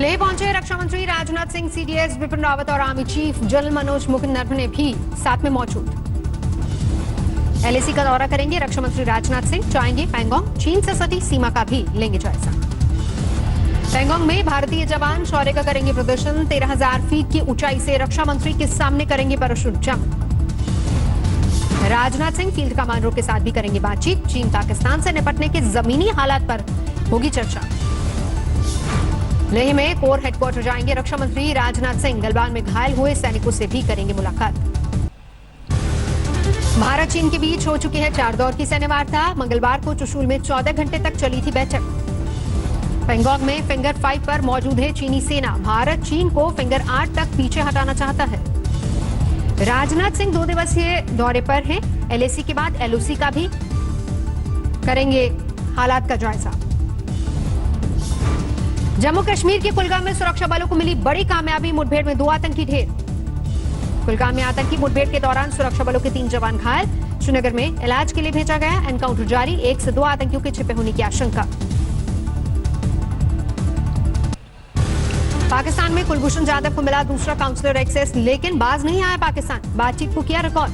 लेह पहुंचे रक्षा मंत्री राजनाथ सिंह, सीडीएस बिपिन रावत और army chief general Manoj Mukund Naravane भी साथ में मौजूद। एलएसी का दौरा करेंगे रक्षा मंत्री राजनाथ सिंह, जाएंगे पैंगोंग, चीन से सटी सीमा का भी लेंगे जायजा। पैंगोंग में भारतीय जवान शौर्य का करेंगे प्रदर्शन। 13,000 फीट की ऊंचाई से रक्षा मंत्री के सामने करेंगे parachute jump. Rajnath Singh field कमांडरों के साथ भी करेंगे बातचीत। चीन पाकिस्तान से निपटने के जमीनी हालात पर होगी चर्चा। लेह में कोर हेडक्वार्टर जाएंगे रक्षा मंत्री राजनाथ सिंह, गलवान में घायल हुए सैनिकों से भी करेंगे मुलाकात। भारत चीन के बीच हो चुकी है 4 दौर की सैन्य वार्ता। मंगलवार को चुशूल में 14 घंटे तक चली थी बैठक। पैंगोंग में फिंगर 5 पर मौजूद है चीनी सेना। भारत चीन को फिंगर 8 तक पीछे हटाना चाहता है। राजनाथ सिंह 2 दिवसीय दौरे पर हैं। एलएसी के बाद एलओसी का भी करेंगे हालात का जायजा। जम्मू कश्मीर के कुलगाम में सुरक्षा बलों को मिली बड़ी कामयाबी। मुठभेड़ में 2 आतंकी ढेर। कुलगाम में आतंकी मुठभेड़ के दौरान सुरक्षा बलों के 3 जवान घायल। श्रीनगर में इलाज के लिए भेजा गया। एनकाउंटर जारी। 1 से 2 आतंकियों के छिपे होने की आशंका। पाकिस्तान में कुलभूषण जाधव को मिला दूसरा काउंसलर एक्सेस, लेकिन बाज नहीं आया पाकिस्तान। बातचीत को किया रिकॉर्ड।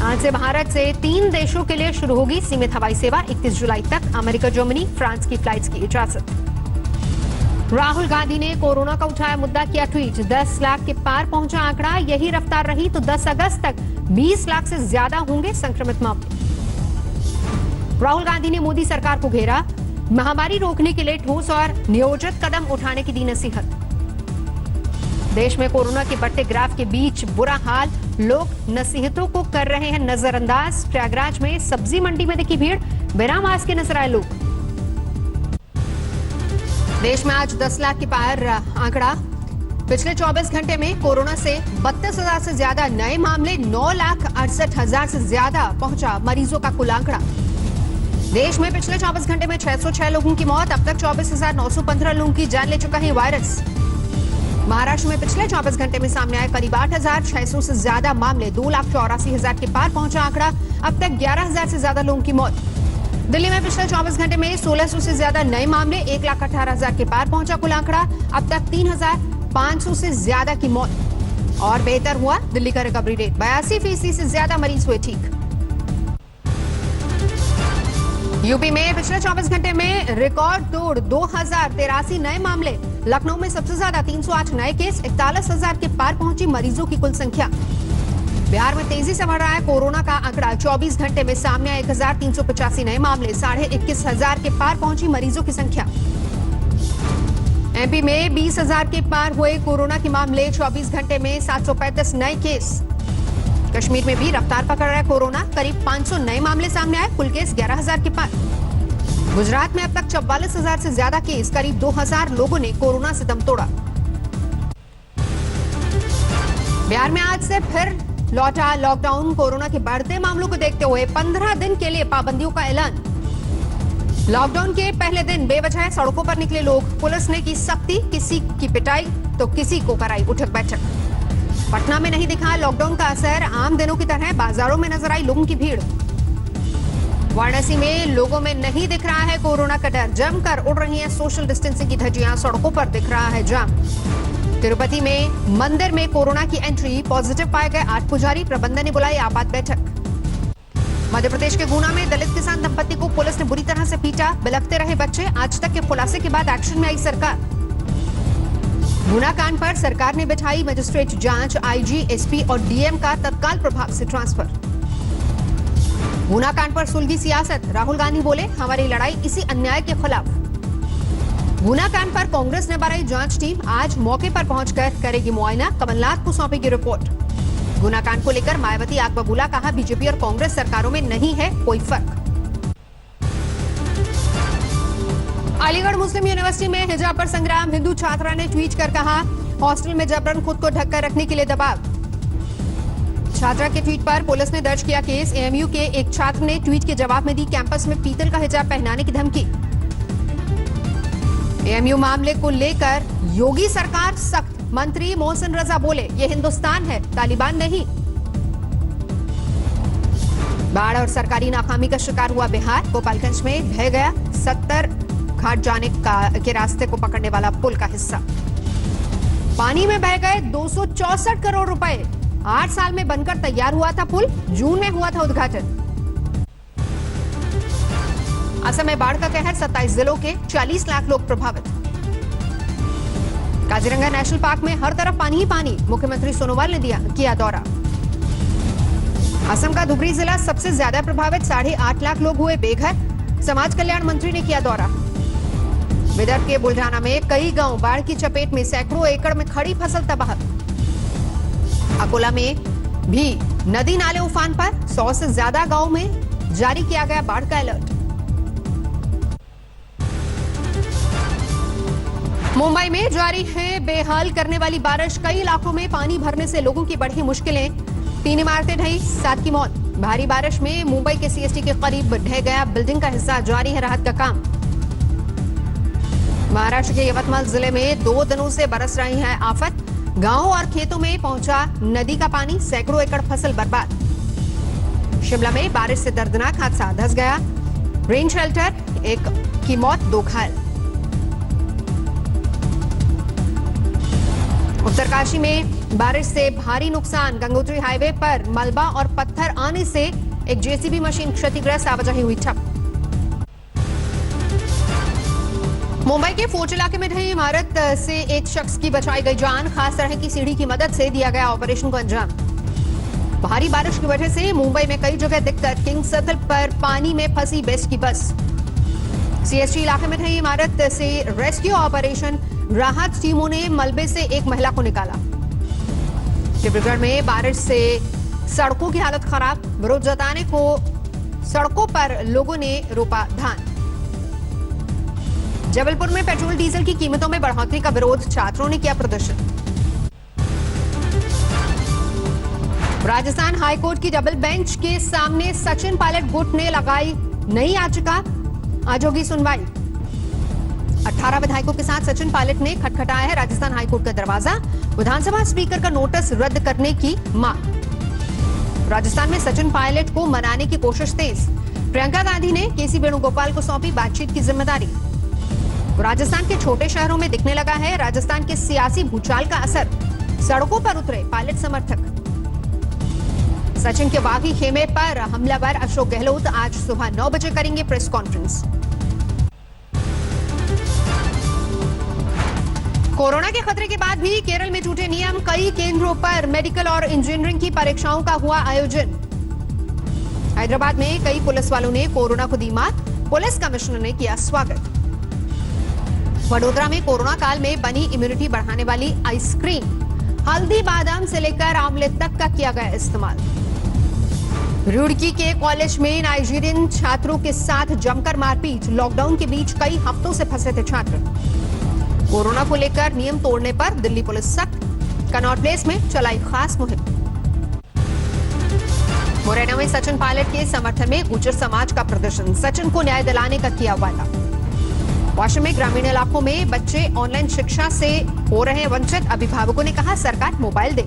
आज से भारत से 3 देशों के लिए शुरू होगी सीमित हवाई सेवा। 31 जुलाई तक अमेरिका, जर्मनी, फ्रांस की फ्लाइट्स की इजाजत। राहुल गांधी ने कोरोना का उठाया मुद्दा, किया ट्वीट। 10 लाख के पार पहुंचा आंकड़ा। यही रफ्तार रही तो 10 अगस्त तक 20 लाख से ज्यादा होंगे संक्रमित मामले। राहुल गांधी ने मोदी सरकार को घेरा। महामारी रोकने के लिए ठोस और नियोजित कदम उठाने की दी नसीहत। देश में कोरोना के बढ़ते ग्राफ के बीच बुरा हाल। लोग नसीहतों को कर रहे हैं नजरअंदाज। प्रयागराज में सब्जी मंडी में दिखी भीड़, बिना मास्क के नजर आए लोग। देश में आज 10 लाख के पार आंकड़ा। पिछले 24 घंटे में कोरोना से 32,000 से ज्यादा नए मामले। 9,68,000 से ज्यादा पहुंचा मरीजों का कुल आंकड़ा। देश में पिछले 24 घंटे में 606 लोगों की मौत। अब तक 24,915 लोगों की जान ले चुका है वायरस। महाराष्ट्र में पिछले 24 घंटे में सामने आए करीब 8,600 से ज्यादा मामले। 2,84,000 के पार पहुंचा आंकड़ा। अब तक 11,000 से ज्यादा लोगों की मौत। दिल्ली में पिछले 24 घंटे में 1,600 से ज्यादा नए मामले। 1,18,000 के पार पहुंचा कुल आंकड़ा। अब तक 3,500 से ज्यादा की मौत। और बेहतर हुआ दिल्ली का रिकवरी रेट। 82% से ज्यादा मरीज हुए ठीक। यूपी में पिछले 24 घंटे में रिकॉर्ड तोड़ 2,083 नए मामले। लखनऊ में सबसे ज्यादा 308 नए केस। 41,000 के पार पहुंची मरीजों की कुल संख्या। बिहार में तेजी से बढ़ रहा है कोरोना का आंकड़ा। 24 घंटे में सामने आए 1,385 नए मामले। 21,500 के पार पहुंची मरीजों की संख्या। एमपी में 20,000 के पार हुए कोरोना के मामले। 24 घंटे में 735 नए केस। कश्मीर में भी रफ्तार पकड़ रहा है कोरोना। करीब 500 नए मामले सामने आए। कुल केस 11,000 के पार। गुजरात में अब तक 44,000 से ज्यादा केस। करीब 2,000 लोगों ने कोरोना से दम तोड़ा। बिहार में आज से फिर लौटा लॉकडाउन। कोरोना के बढ़ते मामलों को देखते हुए 15 दिन के लिए पाबंदियों का ऐलान। लॉकडाउन के पहले दिन बेवजह सड़कों पर निकले लोग। पुलिस ने की सख्ती। किसी की पिटाई तो किसी को कराई उठक बैठक। पटना में नहीं दिखा लॉकडाउन का असर। आम दिनों की तरह बाजारों में नजर आई लोगों की भीड़। वाराणसी में लोगों में नहीं दिख रहा है कोरोना का डर। जमकर उड़ रही है सोशल डिस्टेंसिंग की धज्जियां। सड़कों पर दिख रहा है जाम। तिरुपति में मंदिर में कोरोना की एंट्री। पॉजिटिव पाए गए 8 पुजारी। प्रबंधन ने बुलाई आपात बैठक। मध्य प्रदेश के गुना में दलित किसान दंपति को पुलिस ने बुरी तरह से पीटा। बिलखते रहे बच्चे। आज तक के खुलासे के बाद एक्शन में आई सरकार। गुना कांड पर सरकार ने बिठाई मजिस्ट्रेट जांच। आईजी, एसपी और डीएम का तत्काल प्रभाव से ट्रांसफर। गुना कांड पर सुलगी सियासत। राहुल गांधी बोले, हमारी लड़ाई इसी अन्याय के खिलाफ। गुना कांड पर कांग्रेस ने बनाई जांच टीम। आज मौके पर पहुंचकर करेगी मुआयना। कमलनाथ को सौंपेगी रिपोर्ट। गुना कांड को लेकर मायावती आग बबूला। कहा, बीजेपी और कांग्रेस सरकारों में नहीं है कोई फर्क। अलीगढ़ मुस्लिम यूनिवर्सिटी में हिजाब पर संग्राम। हिंदू छात्रा ने ट्वीट कर कहा, हॉस्टल में जबरन खुद को ढककर रखने के लिए दबाव। छात्रा के ट्वीट पर पुलिस ने दर्ज किया केस। एएमयू के एक छात्र ने ट्वीट के जवाब में दी कैंपस में पीतल का हिजाब पहनाने की धमकी। एएमयू मामले को लेकर योगी सरकार सख्त। मंत्री मोहसिन रजा बोले, ये हिंदुस्तान है, तालिबान नहीं। बाढ़ और सरकारी नाकामी का शिकार हुआ बिहार। गोपालगंज में ढह गया 70 घाट जाने के रास्ते को पकड़ने वाला पुल का हिस्सा। पानी में बह गए 264 करोड़ रुपए। 8 साल में बनकर तैयार हुआ था पुल, जून में हुआ था उद्घाटन। असम में बाढ़ का कहर, 27 जिलों के 40 लाख लोग प्रभावित। काजीरंगा नेशनल पार्क में हर तरफ पानी ही पानी, मुख्यमंत्री सोनोवाल ने किया दौरा। असम का धुबरी जिला सबसे ज्यादा प्रभावित, 8.5 लाख लोग हुए बेघर, समाज कल्याण मंत्री ने किया दौरा। विदर्भ के बुल्ढाना में कई गांव बाढ़ की चपेट में, सैकड़ों एकड़ में खड़ी फसल तबाह। अकोला में भी नदी नाले उफान पर, 100 से ज्यादा गांव में जारी किया गया बाढ़ का अलर्ट। मुंबई में जारी है बेहाल करने वाली बारिश, कई इलाकों में पानी भरने से लोगों की बढ़ी मुश्किलें। 3 इमारतें ढही, 7 की मौत। भारी बारिश में मुंबई के सीएसटी के करीब ढह गया बिल्डिंग का हिस्सा, जारी है राहत का काम। महाराष्ट्र के यवतमाल जिले में 2 दिनों से बरस रही है आफत, गांवों और खेतों में पहुंचा नदी का पानी, सैकड़ों एकड़ फसल बर्बाद। शिमला में बारिश से दर्दनाक हादसा, धंस गया रेन शेल्टर, 1 की मौत, 2 घायल। उत्तरकाशी में बारिश से भारी नुकसान, गंगोत्री हाईवे पर मलबा और पत्थर आने से एक जेसीबी मशीन क्षतिग्रस्त, आवाजाही हुई ठप। मुंबई के फोर्ट इलाके में ढही इमारत से एक शख्स की बचाई गई जान, खास तरह की सीढ़ी की मदद से दिया गया ऑपरेशन को अंजाम। भारी बारिश की वजह से मुंबई में कई जगह दिक्कत, किंग सर्कल पर पानी में फंसी बेस्ट की बस। सीएसटी इलाके में ढही इमारत से रेस्क्यू ऑपरेशन, राहत टीमों ने मलबे से एक महिला को निकाला। डिब्रूगढ़ में बारिश से सड़कों की हालत खराब, विरोध जताने को सड़कों पर लोगों ने रोपा धान। जबलपुर में पेट्रोल डीजल की कीमतों में बढ़ोतरी का विरोध, छात्रों ने किया प्रदर्शन। राजस्थान हाईकोर्ट की डबल बेंच के सामने सचिन पायलट गुट ने लगाई नई याचिका, आज होगी सुनवाई। 18 विधायकों के साथ सचिन पायलट ने खटखटाया है राजस्थान हाईकोर्ट का दरवाजा, विधानसभा स्पीकर का नोटिस रद्द करने की मांग। राजस्थान में सचिन पायलट को मनाने की कोशिश तेज, प्रियंका गांधी ने केसी वेणुगोपाल को सौंपी बातचीत की जिम्मेदारी। राजस्थान के छोटे शहरों में दिखने लगा है राजस्थान के सियासी भूचाल का असर, सड़कों पर उतरे पायलट समर्थक। सचिन के वाघी खेमे पर हमलावर अशोक गहलोत आज सुबह 9 बजे करेंगे प्रेस कॉन्फ्रेंस। कोरोना के खतरे के बाद भी केरल में टूटे नियम, कई केंद्रों पर मेडिकल और इंजीनियरिंग की परीक्षाओं का हुआ आयोजन। हैदराबाद में कई पुलिस वालों ने कोरोना को दी मात, पुलिस कमिश्नर ने किया स्वागत। वडोदरा में कोरोना काल में बनी इम्यूनिटी बढ़ाने वाली आइसक्रीम, हल्दी बादाम से लेकर आंवले तक का किया गया इस्तेमाल। रुड़की के कॉलेज में नाइजीरियन छात्रों के साथ जमकर मारपीट, लॉकडाउन के बीच कई हफ्तों से फंसे थे छात्र। कोरोना को लेकर नियम तोड़ने पर दिल्ली पुलिस सख्त, कनॉट प्लेस में चलाई खास मुहिम। मुरैना में सचिन पायलट के समर्थन में गुर्जर समाज का प्रदर्शन, सचिन को न्याय दिलाने का किया वादा। वाशिम में ग्रामीण इलाकों में बच्चे ऑनलाइन शिक्षा से हो रहे वंचित, अभिभावकों ने कहा सरकार मोबाइल दे।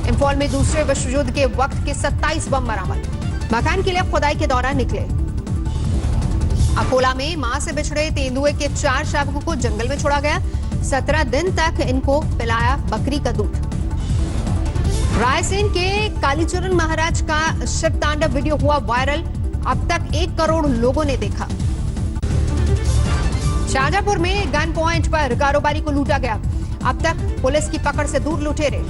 इंफॉल में दूसरे विश्व युद्ध के वक्त के 27 बम बरामद, मकान के लिए खुदाई के दौरान निकले। अकोला में मां से बिछड़े तेंदुए के 4 शावकों को जंगल में छोड़ा गया, 17 दिन तक इनको पिलाया बकरी का दूध। रायसेन के कालीचरण महाराज का शिव तांडव वीडियो हुआ वायरल, अब तक 1 करोड़ लोगों ने देखा। शाहजहांपुर में गन पॉइंट पर कारोबारी को लूटा गया, अब तक पुलिस की पकड़ से दूर लुटेरे।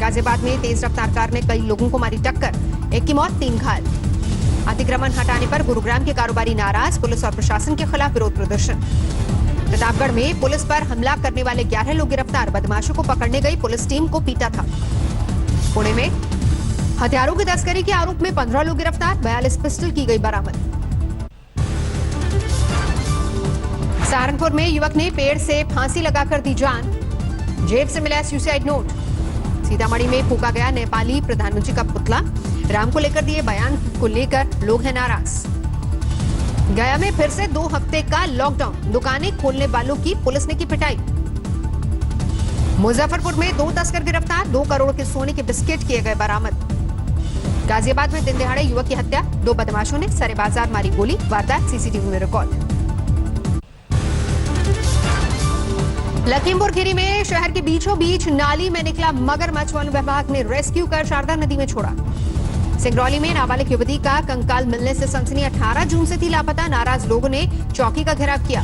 गाजियाबाद में तेज रफ्तार कार ने कई लोगों को मारी टक्कर, 1 की मौत, 3 घायल। अतिक्रमण हटाने पर गुरुग्राम के कारोबारी नाराज, पुलिस और प्रशासन के खिलाफ विरोध प्रदर्शन। प्रतापगढ़ में पुलिस पर हमला करने वाले 11 लोग गिरफ्तार, बदमाशों को पकड़ने गई पुलिस टीम को पीटा था। पुणे में हथियारों की तस्करी के आरोप में 15 लोग गिरफ्तार, 42 पिस्टल की गई बरामद। सहारनपुर में युवक ने पेड़ से फांसी लगाकर दी जान, जेब से मिला सुसाइड नोट। सीतामढ़ी में फूका गया नेपाली प्रधानमंत्री का पुतला, राम को लेकर दिए बयान को लेकर लोग हैं नाराज। गया में फिर से 2 हफ्ते का लॉकडाउन, दुकानें खोलने वालों की पुलिस ने की पिटाई। मुजफ्फरपुर में 2 तस्कर गिरफ्तार, 2 करोड़ के सोने के बिस्किट किए गए बरामद। गाजियाबाद में दिन दहाड़े युवक की हत्या, 2 बदमाशों ने सरे बाजार मारी गोली, वारदात सीसीटीवी में रिकॉर्ड। लखीमपुर खीरी में शहर के बीचों बीच नाली में निकला मगरमच्छ वन विभाग ने रेस्क्यू कर शारदा नदी में छोड़ा। सिंगरौली में नाबालिग युवती का कंकाल मिलने से सनसनी। 18 जून से थी लापता। नाराज लोगों ने चौकी का घेराव किया।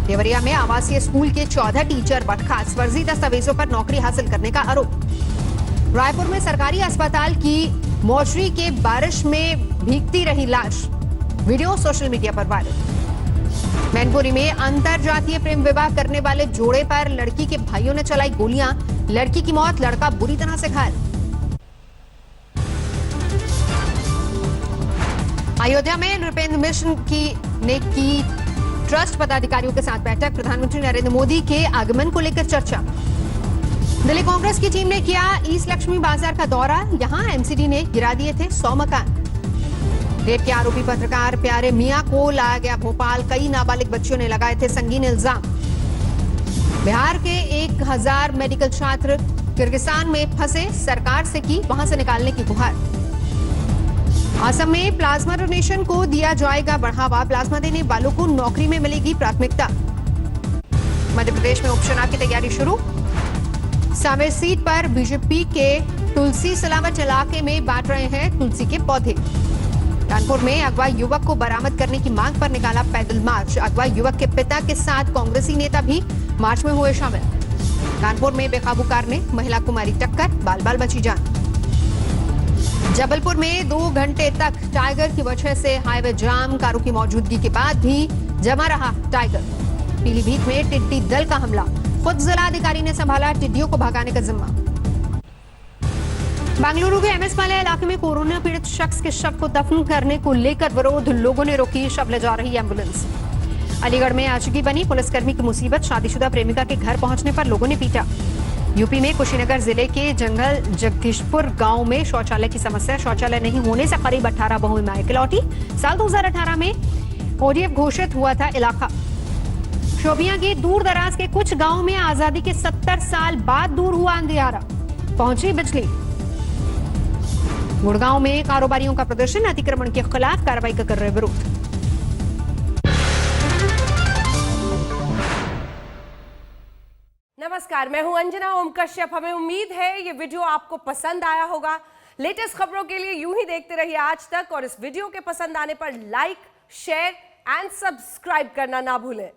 देवरिया में आवासीय स्कूल के 14 टीचर बर्खास्त। फर्जी दस्तावेजों पर नौकरी हासिल करने का आरोप। रायपुर में सरकारी अस्पताल की मोर्चरी के बारिश में भीगती रही लाश, वीडियो सोशल मीडिया पर वायरल। मैनपुरी में अंतरजातीय प्रेम विवाह करने वाले जोड़े पर लड़की के भाइयों ने चलाई गोलियां। लड़की की मौत, लड़का बुरी तरह से घायल। अयोध्या में नृपेंद्र मिश्र ने की ट्रस्ट पदाधिकारियों के साथ बैठक। प्रधानमंत्री नरेंद्र मोदी के आगमन को लेकर चर्चा। दिल्ली कांग्रेस की टीम ने किया ईस्ट लक्ष्मी बाजार का दौरा। यहां एमसीडी ने गिरा दिए थे 100 मकान। रेप के आरोपी पत्रकार प्यारे मियां को लाया गया भोपाल। कई नाबालिग बच्चियों ने लगाए थे संगीन इल्जाम। बिहार के 1000 मेडिकल छात्र किर्गिस्तान में फंसे, सरकार से की वहां से निकालने की गुहार। असम में प्लाज्मा डोनेशन को दिया जाएगा बढ़ावा। प्लाज्मा देने वालों को नौकरी में मिलेगी प्राथमिकता। मध्य प्रदेश में उपचुनाव की तैयारी शुरू। सांवेर सीट पर बीजेपी के तुलसी सिलावट इलाके में बांट रहे हैं तुलसी के पौधे। कानपुर में अगवा युवक को बरामद करने की मांग पर निकाला पैदल मार्च। अगवा युवक के पिता के साथ कांग्रेसी नेता भी मार्च में हुए शामिल। कानपुर में बेकाबू कार ने महिला को मारी टक्कर, बाल बाल बची जान। जबलपुर में 2 घंटे तक टाइगर की वजह से हाईवे जाम। कारों की मौजूदगी के बाद भी जमा रहा टाइगर। पीलीभीत में टिड्डी दल का हमला। खुद जिलाधिकारी ने संभाला टिड्डियों को भगाने का जिम्मा। बेंगलुरु के एमएस माल्या इलाके में कोरोना पीड़ित शख्स के शव को दफन करने को लेकर विरोध। लोगों ने रोकी शव ले जा रही एम्बुलेंस। अलीगढ़ में आशिकी बनी पुलिसकर्मी की मुसीबत। शादीशुदा प्रेमिका के घर पहुंचने पर लोगों ने पीटा। यूपी में कुशीनगर जिले के जंगल जगदीशपुर गांव में शौचालय की समस्या। शौचालय नहीं होने से करीब 18 बहुएं मायके लौटी। साल 2018 में ओडीएफ घोषित हुआ था इलाका। शोपियां के दूर दराज के कुछ गांवों में आजादी के 70 साल बाद दूर हुआ अंधियारा। पहुंची बिजली। गुड़गांव में कारोबारियों का प्रदर्शन। अतिक्रमण के खिलाफ कार्रवाई का कर रहे विरोध। नमस्कार, मैं हूं अंजना ओम कश्यप। हमें उम्मीद है ये वीडियो आपको पसंद आया होगा। लेटेस्ट खबरों के लिए यूं ही देखते रहिए आज तक और इस वीडियो के पसंद आने पर लाइक, शेयर एंड सब्सक्राइब करना ना भूलें।